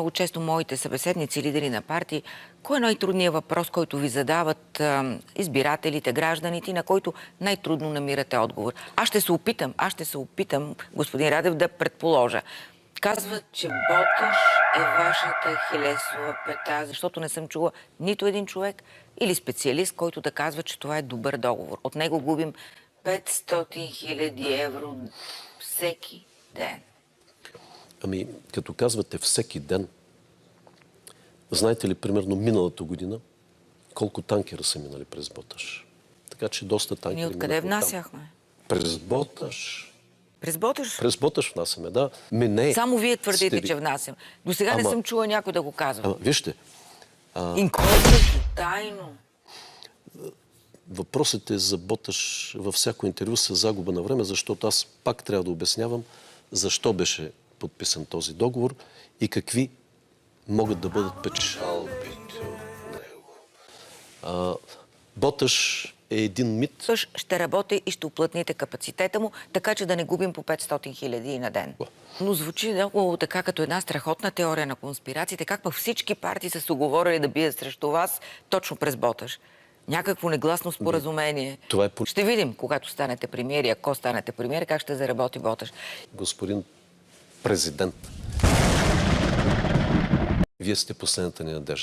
много често моите събеседници, лидери на партии, кой е най-трудният въпрос, който ви задават избирателите, гражданите, на който най-трудно намирате отговор? Аз ще се опитам, господин Радев, да предположа. Казват, че Боташ е вашата хилесова пета, защото не съм чула нито един човек или специалист, който да казва, че това е добър договор. От него губим 500 000 евро всеки ден. Ами, като казвате всеки ден, знаете ли, примерно миналата година, колко танкера са минали през Боташ? Така че доста танкери. Ние откъде внасяхме? През Боташ. През Боташ? През Боташ внасяме, да. Само вие твърдите, че внасям. До сега не съм чула някой да го казва. Вижте. Инкогнито, тайно. Въпросът е за Боташ във всяко интервю с загуба на време, защото аз пак трябва да обяснявам защо беше подписан този договор и какви могат да бъдат печалбите от него. Боташ е един мит. Боташ ще работи и ще уплътните капацитета му, така че да не губим по 500 000 на ден. Но звучи много така като една страхотна теория на конспирациите, как пък всички партии са се уговорили да бият срещу вас точно през Боташ. Някакво негласно споразумение. Това е... Ще видим, когато станете премиери, ако станете премиери, как ще заработи Боташ. Господин президент, вие сте последната ни надежда.